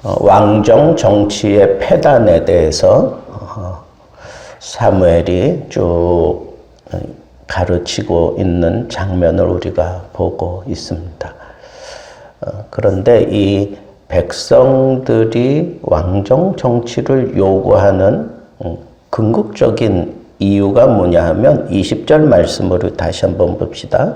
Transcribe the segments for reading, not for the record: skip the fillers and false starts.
왕정 정치의 폐단에 대해서 사무엘이 쭉 가르치고 있는 장면을 우리가 보고 있습니다. 그런데 이 백성들이 왕정 정치를 요구하는 궁극적인 이유가 뭐냐 하면 20절 말씀으로 다시 한번 봅시다.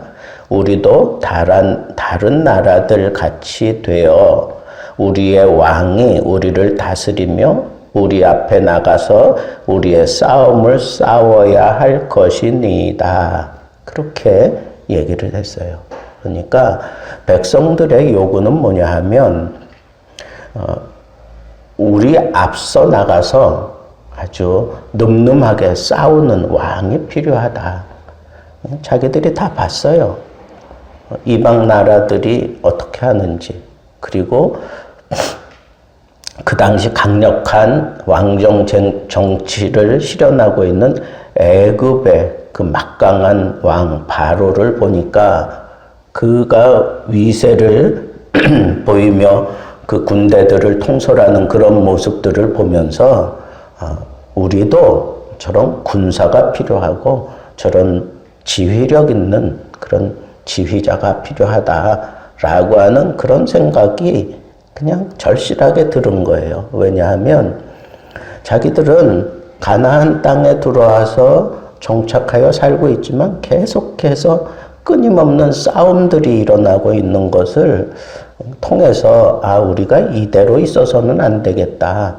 우리도 다른 나라들 같이 되어 우리의 왕이 우리를 다스리며 우리 앞에 나가서 우리의 싸움을 싸워야 할 것이니이다. 그렇게 얘기를 했어요. 그러니까 백성들의 요구는 뭐냐 하면 우리 앞서 나가서 아주 늠름하게 싸우는 왕이 필요하다. 자기들이 다 봤어요. 이방 나라들이 어떻게 하는지. 그리고 그 당시 강력한 왕정 정치를 실현하고 있는 애굽의 그 막강한 왕 바로를 보니까 그가 위세를 보이며 그 군대들을 통솔하는 그런 모습들을 보면서 우리도 저런 군사가 필요하고 저런 지휘력 있는 그런 지휘자가 필요하다라고 하는 그런 생각이 그냥 절실하게 들은 거예요. 왜냐하면 자기들은 가나안 땅에 들어와서 정착하여 살고 있지만 계속해서 끊임없는 싸움들이 일어나고 있는 것을 통해서 우리가 이대로 있어서는 안 되겠다.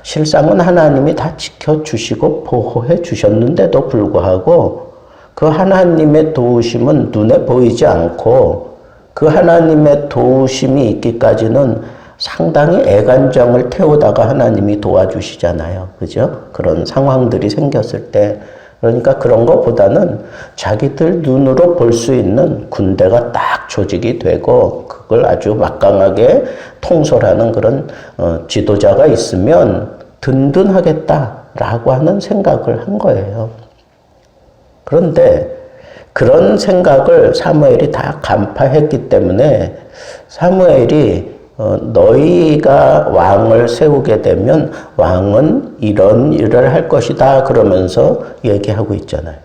실상은 하나님이 다 지켜주시고 보호해 주셨는데도 불구하고 그 하나님의 도우심은 눈에 보이지 않고 그 하나님의 도우심이 있기까지는 상당히 애간장을 태우다가 하나님이 도와주시잖아요. 그죠? 그런 상황들이 생겼을 때. 그러니까 그런 것보다는 자기들 눈으로 볼 수 있는 군대가 딱 조직이 되고 그걸 아주 막강하게 통솔하는 그런 지도자가 있으면 든든하겠다라고 하는 생각을 한 거예요. 그런데 그런 생각을 사무엘이 다 간파했기 때문에 사무엘이 너희가 왕을 세우게 되면 왕은 이런 일을 할 것이다 그러면서 얘기하고 있잖아요.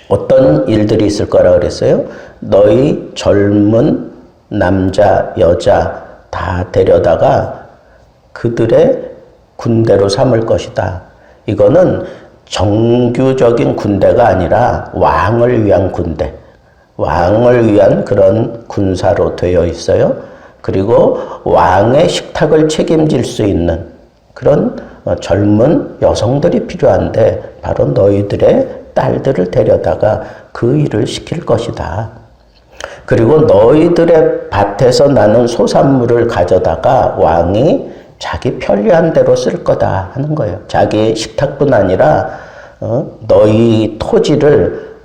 어떤 일들이 있을 거라 그랬어요? 너희 젊은 남자, 여자 다 데려다가 그들의 군대로 삼을 것이다. 이거는 정규적인 군대가 아니라 왕을 위한 군대, 왕을 위한 그런 군사로 되어 있어요. 그리고 왕의 식탁을 책임질 수 있는 그런 젊은 여성들이 필요한데 바로 너희들의 딸들을 데려다가 그 일을 시킬 것이다. 그리고 너희들의 밭에서 나는 소산물을 가져다가 왕이 자기 편리한 대로 쓸 거다 하는 거예요. 자기 식탁뿐 아니라 너희 토지를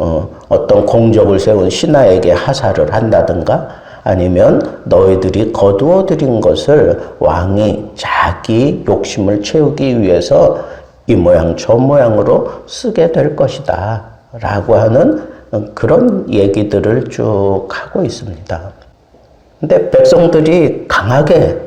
어떤 공적을 세운 신하에게 하사를 한다든가 아니면 너희들이 거두어 들인 것을 왕이 자기 욕심을 채우기 위해서 이 모양 저 모양으로 쓰게 될 것이다 라고 하는 그런 얘기들을 쭉 하고 있습니다. 근데 백성들이 강하게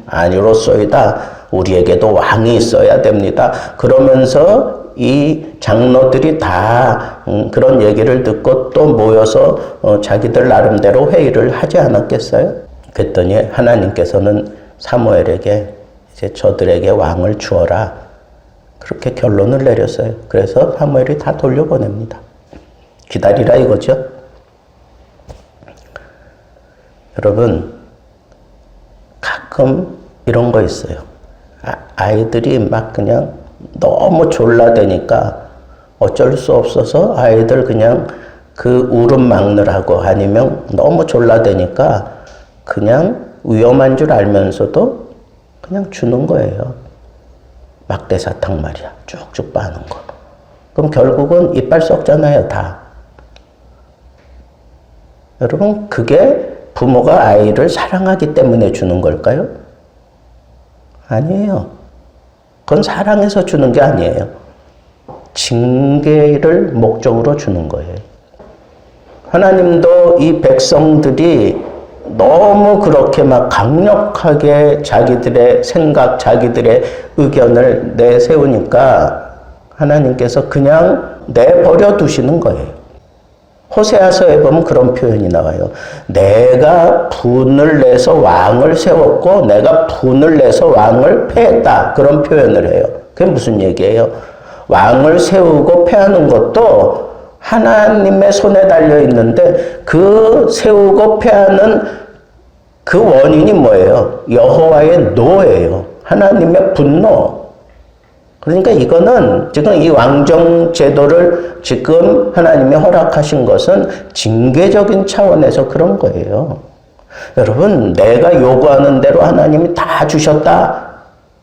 아니로소이다. 우리에게도 왕이 있어야 됩니다. 그러면서 이 장로들이 다 그런 얘기를 듣고 또 모여서 자기들 나름대로 회의를 하지 않았겠어요? 그랬더니 하나님께서는 사무엘에게 이제 저들에게 왕을 주어라. 그렇게 결론을 내렸어요. 그래서 사무엘이 다 돌려보냅니다. 기다리라 이거죠. 여러분, 가끔 이런 거 있어요. 아이들이 막 그냥 너무 졸라대니까 어쩔 수 없어서 아이들 그냥 그 울음 막느라고 아니면 너무 졸라대니까 그냥 위험한 줄 알면서도 그냥 주는 거예요. 막대사탕 말이야. 쭉쭉 빠는 거. 그럼 결국은 이빨 썩잖아요, 다. 여러분, 그게 부모가 아이를 사랑하기 때문에 주는 걸까요? 아니에요. 그건 사랑해서 주는 게 아니에요. 징계를 목적으로 주는 거예요. 하나님도 이 백성들이 너무 그렇게 막 강력하게 자기들의 생각, 자기들의 의견을 내세우니까 하나님께서 그냥 내버려 두시는 거예요. 호세아서에 보면 그런 표현이 나와요. 내가 분을 내서 왕을 세웠고 내가 분을 내서 왕을 패했다. 그런 표현을 해요. 그게 무슨 얘기예요? 왕을 세우고 패하는 것도 하나님의 손에 달려 있는데 그 세우고 패하는 그 원인이 뭐예요? 여호와의 노예요. 하나님의 분노. 그러니까 이거는 지금 이 왕정 제도를 지금 하나님이 허락하신 것은 징계적인 차원에서 그런 거예요. 여러분, 내가 요구하는 대로 하나님이 다 주셨다.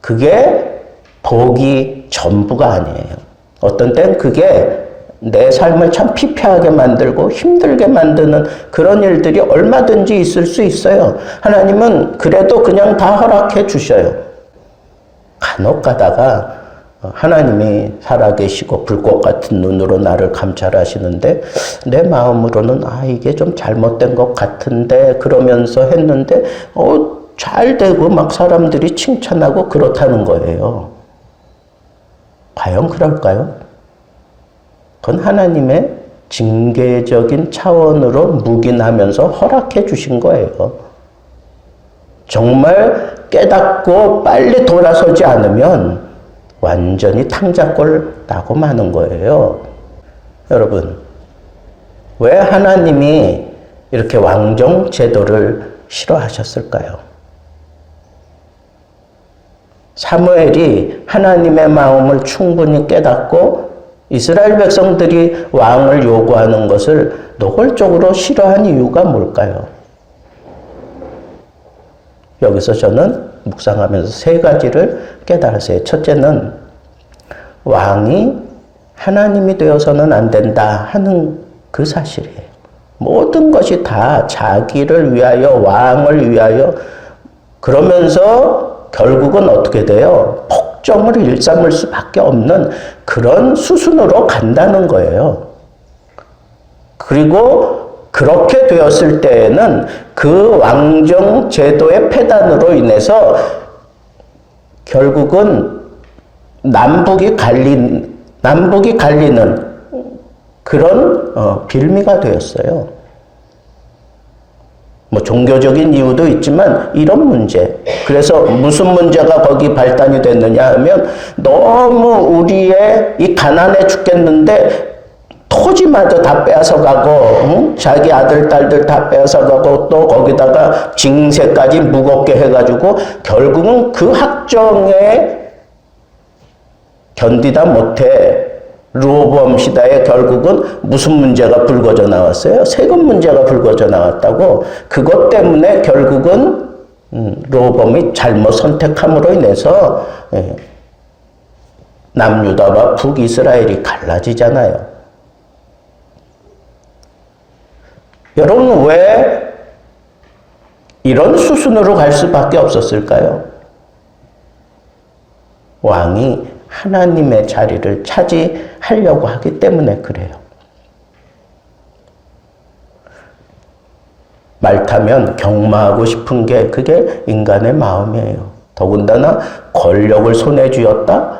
그게 복이 전부가 아니에요. 어떤 땐 그게 내 삶을 참 피폐하게 만들고 힘들게 만드는 그런 일들이 얼마든지 있을 수 있어요. 하나님은 그래도 그냥 다 허락해 주셔요. 간혹 가다가 하나님이 살아계시고 불꽃 같은 눈으로 나를 감찰하시는데 내 마음으로는 이게 좀 잘못된 것 같은데 그러면서 했는데 잘 되고 막 사람들이 칭찬하고 그렇다는 거예요. 과연 그럴까요? 그건 하나님의 징계적인 차원으로 묵인하면서 허락해 주신 거예요. 정말 깨닫고 빨리 돌아서지 않으면 완전히 탕자골 나고 마는 거예요. 여러분, 왜 하나님이 이렇게 왕정 제도를 싫어하셨을까요? 사무엘이 하나님의 마음을 충분히 깨닫고 이스라엘 백성들이 왕을 요구하는 것을 노골적으로 싫어한 이유가 뭘까요? 여기서 저는 묵상하면서 세 가지를 깨달았어요. 첫째는 왕이 하나님이 되어서는 안 된다 하는 그 사실이에요. 모든 것이 다 자기를 위하여, 왕을 위하여 그러면서 결국은 어떻게 돼요? 폭정을 일삼을 수밖에 없는 그런 수순으로 간다는 거예요. 그리고 그렇게 되었을 때에는 그 왕정 제도의 폐단으로 인해서 결국은 남북이 갈리는 그런 빌미가 되었어요. 뭐 종교적인 이유도 있지만 이런 문제. 그래서 무슨 문제가 거기 발단이 됐느냐 하면 너무 우리의 이 가난해 죽겠는데 토지마저 다 빼앗아가고 자기 아들 딸들 다 빼앗아가고 또 거기다가 징세까지 무겁게 해가지고 결국은 그 학정에 견디다 못해 르호보암 시대에 결국은 무슨 문제가 불거져 나왔어요? 세금 문제가 불거져 나왔다고. 그것 때문에 결국은 르호보암이 잘못 선택함으로 인해서 남유다와 북이스라엘이 갈라지잖아요. 여러분, 왜 이런 수순으로 갈 수밖에 없었을까요? 왕이 하나님의 자리를 차지하려고 하기 때문에 그래요. 말타면 경마하고 싶은 게 그게 인간의 마음이에요. 더군다나 권력을 손에 쥐었다?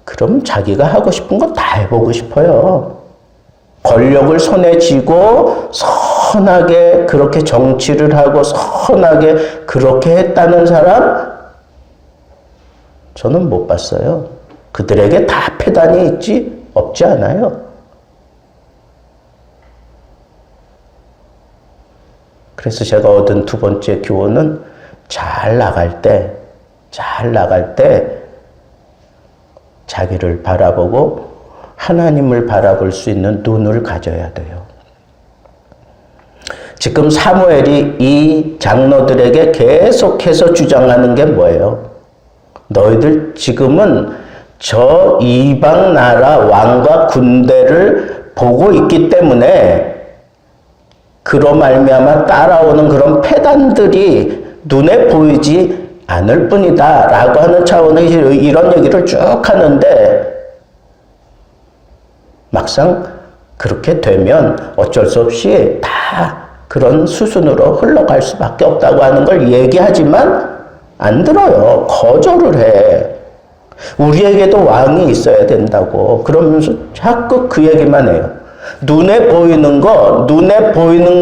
그럼 자기가 하고 싶은 거 다 해보고 싶어요. 권력을 손에 쥐고 선하게 그렇게 정치를 하고 선하게 그렇게 했다는 사람 저는 못 봤어요. 그들에게 다 폐단이 있지 없지 않아요. 그래서 제가 얻은 두 번째 교훈은 잘 나갈 때 자기를 바라보고 하나님을 바라볼 수 있는 눈을 가져야 돼요. 지금 사무엘이 이 장로들에게 계속해서 주장하는 게 뭐예요? 너희들 지금은 저 이방 나라 왕과 군대를 보고 있기 때문에 그로 말미암아 따라오는 그런 폐단들이 눈에 보이지 않을 뿐이다 라고 하는 차원에서 이런 얘기를 쭉 하는데 막상 그렇게 되면 어쩔 수 없이 다 그런 수순으로 흘러갈 수밖에 없다고 하는 걸 얘기하지만 안 들어요. 거절을 해. 우리에게도 왕이 있어야 된다고. 그러면서 자꾸 그 얘기만 해요. 눈에 보이는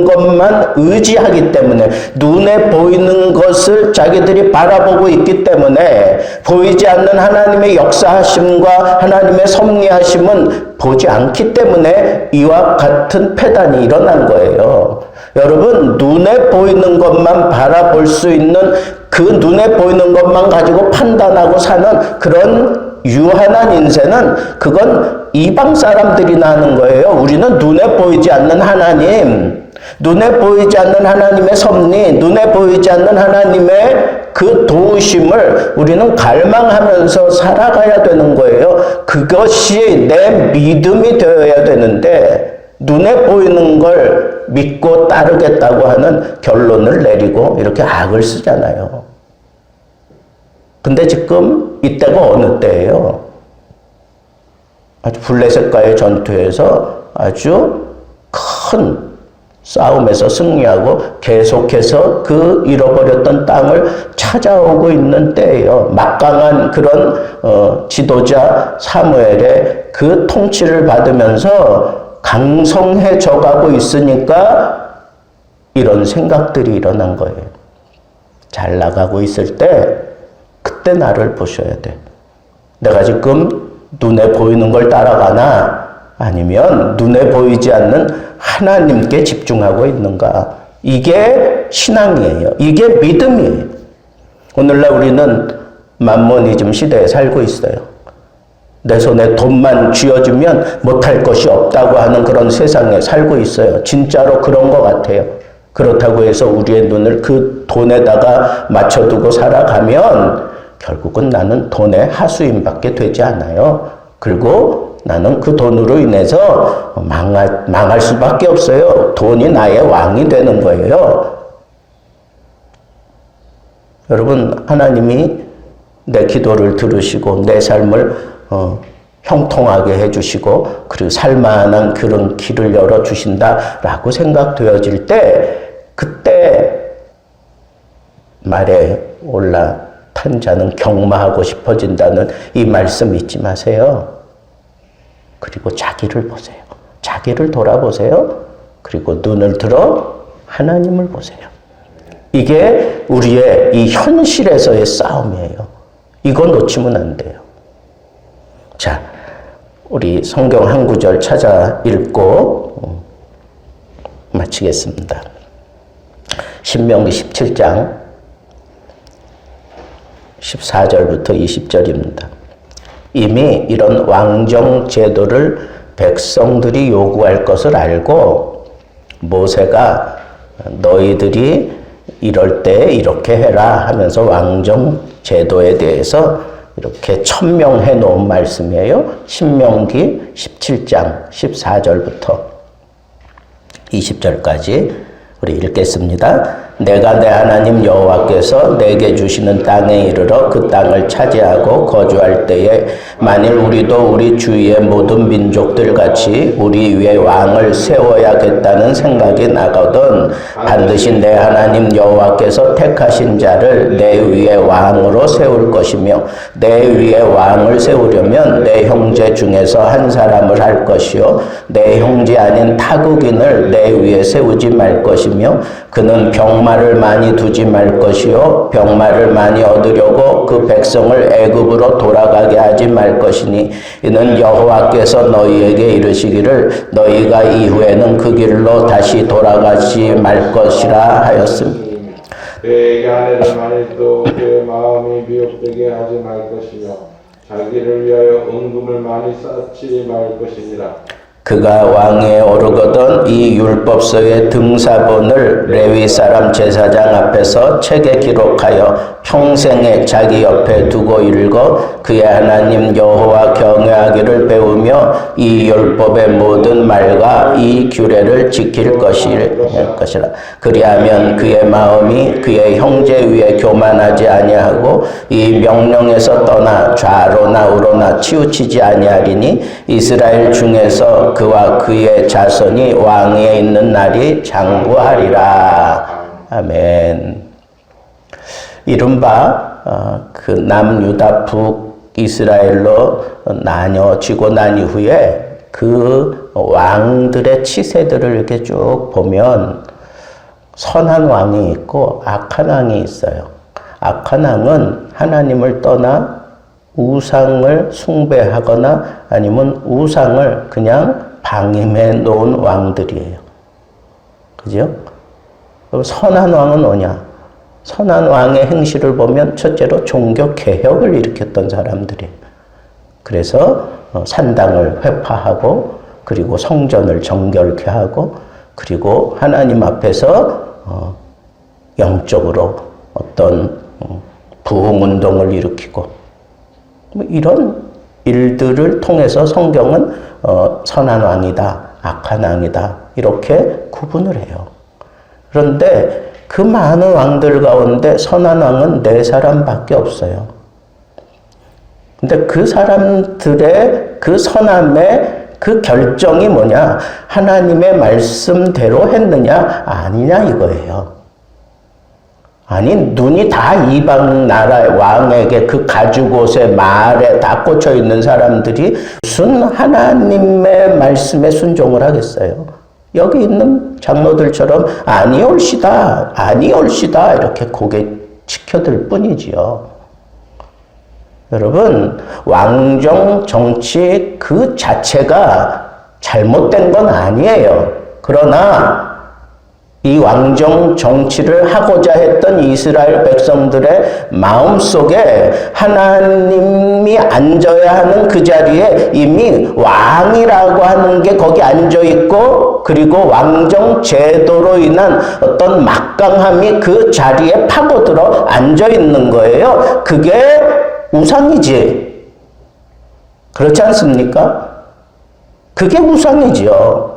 것만 의지하기 때문에, 눈에 보이는 것을 자기들이 바라보고 있기 때문에 보이지 않는 하나님의 역사하심과 하나님의 섭리하심은 보지 않기 때문에 이와 같은 패단이 일어난 거예요. 여러분, 눈에 보이는 것만 바라볼 수 있는, 그 눈에 보이는 것만 가지고 판단하고 사는 그런 유한한 인생은, 그건 이방 사람들이나 하는 거예요. 우리는 눈에 보이지 않는 하나님, 눈에 보이지 않는 하나님의 섭리, 눈에 보이지 않는 하나님의 그 도우심을 우리는 갈망하면서 살아가야 되는 거예요. 그것이 내 믿음이 되어야 되는데, 눈에 보이는 걸 믿고 따르겠다고 하는 결론을 내리고 이렇게 악을 쓰잖아요. 근데 지금 이때가 어느 때예요? 아주 블레셋과의 전투에서 아주 큰 싸움에서 승리하고 계속해서 그 잃어버렸던 땅을 찾아오고 있는 때예요. 막강한 그런 지도자 사무엘의 그 통치를 받으면서 강성해져 가고 있으니까 이런 생각들이 일어난 거예요. 잘 나가고 있을 때 그때 나를 보셔야 돼. 내가 지금 눈에 보이는 걸 따라가나 아니면 눈에 보이지 않는 하나님께 집중하고 있는가. 이게 신앙이에요. 이게 믿음이에요. 오늘날 우리는 만모니즘 시대에 살고 있어요. 내 손에 돈만 쥐어주면 못할 것이 없다고 하는 그런 세상에 살고 있어요. 진짜로 그런 것 같아요. 그렇다고 해서 우리의 눈을 그 돈에다가 맞춰두고 살아가면 결국은 나는 돈의 하수인밖에 되지 않아요. 그리고 나는 그 돈으로 인해서 망할 수밖에 없어요. 돈이 나의 왕이 되는 거예요. 여러분, 하나님이 내 기도를 들으시고 내 삶을 형통하게 해주시고 그리고 살만한 그런 길을 열어주신다라고 생각되어질 때, 그때 말에 올라탄 자는 경마하고 싶어진다는 이 말씀 잊지 마세요. 그리고 자기를 보세요. 자기를 돌아보세요. 그리고 눈을 들어 하나님을 보세요. 이게 우리의 이 현실에서의 싸움이에요. 이거 놓치면 안 돼요. 자, 우리 성경 한 구절 찾아 읽고 마치겠습니다. 신명기 17장 14절부터 20절입니다. 이미 이런 왕정 제도를 백성들이 요구할 것을 알고 모세가 너희들이 이럴 때 이렇게 해라 하면서 왕정 제도에 대해서 이렇게 천명해 놓은 말씀이에요. 신명기 17장 14절부터 20절까지 우리 읽겠습니다. 내가 내 하나님 여호와께서 내게 주시는 땅에 이르러 그 땅을 차지하고 거주할 때에 만일 우리도 우리 주위의 모든 민족들 같이 우리 위에 왕을 세워야겠다는 생각이 나거든 반드시 내 하나님 여호와께서 택하신 자를 내 위에 왕으로 세울 것이며 내 위에 왕을 세우려면 내 형제 중에서 한 사람을 할 것이요 내 형제 아닌 타국인을 내 위에 세우지 말 것이며 그는 병마를 많이 두지 말 것이요 병마를 많이 얻으려고 그 백성을 애굽으로 돌아가게 하지 말 것이니 이는 여호와께서 너희에게 이르시기를 너희가 이후에는 그 길로 다시 돌아가지 말 것이라 하였습니다. 그에게 아내를 많이 또 그의 마음이 미혹되게 하지 말 것이며 자기를 위하여 은금을 많이 쌓지 말 것이니라. 그가 왕위에 오르거든 이 율법서의 등사본을 레위 사람 제사장 앞에서 책에 기록하여 평생에 자기 옆에 두고 읽어 그의 하나님 여호와 경외하기를 배우며 이 율법의 모든 말과 이 규례를 지킬 것이라. 그리하면 그의 마음이 그의 형제 위에 교만하지 아니하고 이 명령에서 떠나 좌로나 우로나 치우치지 아니하리니 이스라엘 중에서 그와 그의 자손이 왕위에 있는 날이 장구하리라. 아멘. 이른바 그 남유다 북이스라엘로 나뉘어지고 난 이후에 그 왕들의 치세들을 이렇게 쭉 보면 선한 왕이 있고 악한 왕이 있어요. 악한 왕은 하나님을 떠나 우상을 숭배하거나 아니면 우상을 그냥 방임해 놓은 왕들이에요. 그죠? 선한 왕은 뭐냐? 선한 왕의 행실을 보면 첫째로 종교 개혁을 일으켰던 사람들이에요. 그래서 산당을 회파하고 그리고 성전을 정결케 하고 그리고 하나님 앞에서 영적으로 어떤 부흥운동을 일으키고 뭐 이런 일들을 통해서 성경은 선한 왕이다, 악한 왕이다 이렇게 구분을 해요. 그런데 그 많은 왕들 가운데 선한 왕은 4사람밖에 없어요. 근데 그 사람들의 그 선함의 그 결정이 뭐냐? 하나님의 말씀대로 했느냐 아니냐 이거예요. 아니 눈이 다 이방 나라의 왕에게 그 가죽옷에 말에 다 꽂혀 있는 사람들이 무슨 하나님의 말씀에 순종을 하겠어요? 여기 있는 장로들처럼 아니올시다 이렇게 고개 치켜들 뿐이지요. 여러분 왕정 정치 그 자체가 잘못된 건 아니에요. 그러나 이 왕정 정치를 하고자 했던 이스라엘 백성들의 마음속에 하나님이 앉아야 하는 그 자리에 이미 왕이라고 하는 게 거기 앉아있고 그리고 왕정 제도로 인한 어떤 막강함이 그 자리에 파고들어 앉아있는 거예요. 그게 우상이지. 그렇지 않습니까? 그게 우상이지요.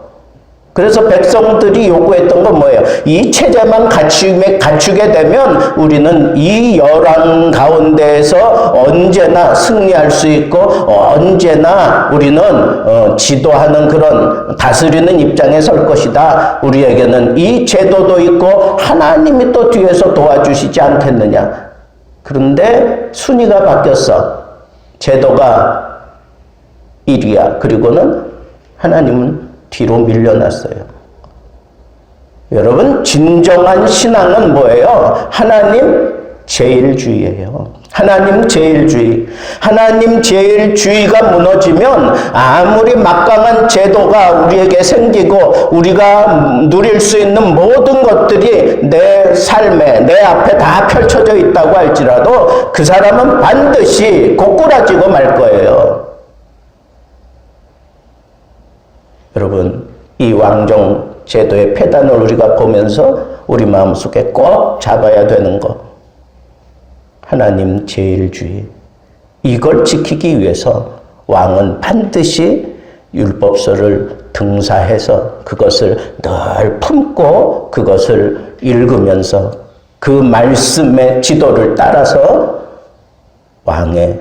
그래서 백성들이 요구했던 건 뭐예요? 이 체제만 갖추게 되면 우리는 이 열왕 가운데에서 언제나 승리할 수 있고 언제나 우리는 지도하는 그런 다스리는 입장에 설 것이다. 우리에게는 이 제도도 있고 하나님이 또 뒤에서 도와주시지 않겠느냐. 그런데 순위가 바뀌었어. 제도가 1위야. 그리고는 하나님은 뒤로 밀려났어요. 여러분 진정한 신앙은 뭐예요? 하나님 제일주의예요. 하나님 제일주의. 하나님 제일주의가 무너지면 아무리 막강한 제도가 우리에게 생기고 우리가 누릴 수 있는 모든 것들이 내 삶에 내 앞에 다 펼쳐져 있다고 할지라도 그 사람은 반드시 고꾸라지고 말 거예요. 여러분 이 왕정 제도의 폐단을 우리가 보면서 우리 마음속에 꼭 잡아야 되는 거 하나님 제일주의. 이걸 지키기 위해서 왕은 반드시 율법서를 등사해서 그것을 늘 품고 그것을 읽으면서 그 말씀의 지도를 따라서 왕의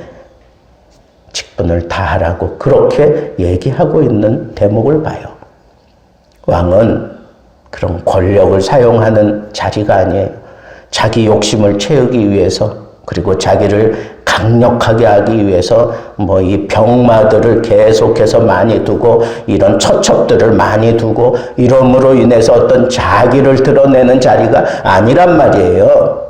직분을 다하라고 그렇게 얘기하고 있는 대목을 봐요. 왕은 그런 권력을 사용하는 자리가 아니에요. 자기 욕심을 채우기 위해서 그리고 자기를 강력하게 하기 위해서 뭐 이 병마들을 계속해서 많이 두고 이런 처첩들을 많이 두고 이름으로 인해서 어떤 자기를 드러내는 자리가 아니란 말이에요.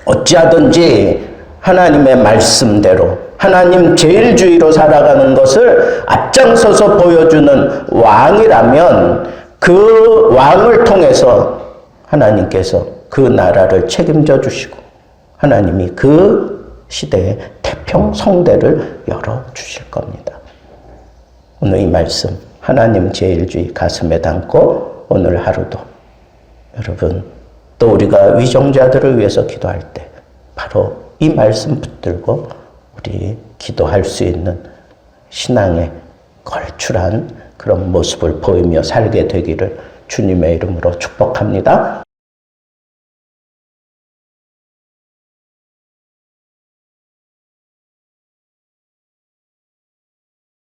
어찌하든지 하나님의 말씀대로 하나님 제일주의로 살아가는 것을 앞장서서 보여주는 왕이라면 그 왕을 통해서 하나님께서 그 나라를 책임져 주시고 하나님이 그 시대에 태평성대를 열어주실 겁니다. 오늘 이 말씀 하나님 제일주의 가슴에 담고 오늘 하루도 여러분 또 또 우리가 위정자들을 위해서 기도할 때 바로 이 말씀 붙들고 우리 기도할 수 있는 신앙의 걸출한 그런 모습을 보이며 살게 되기를 주님의 이름으로 축복합니다.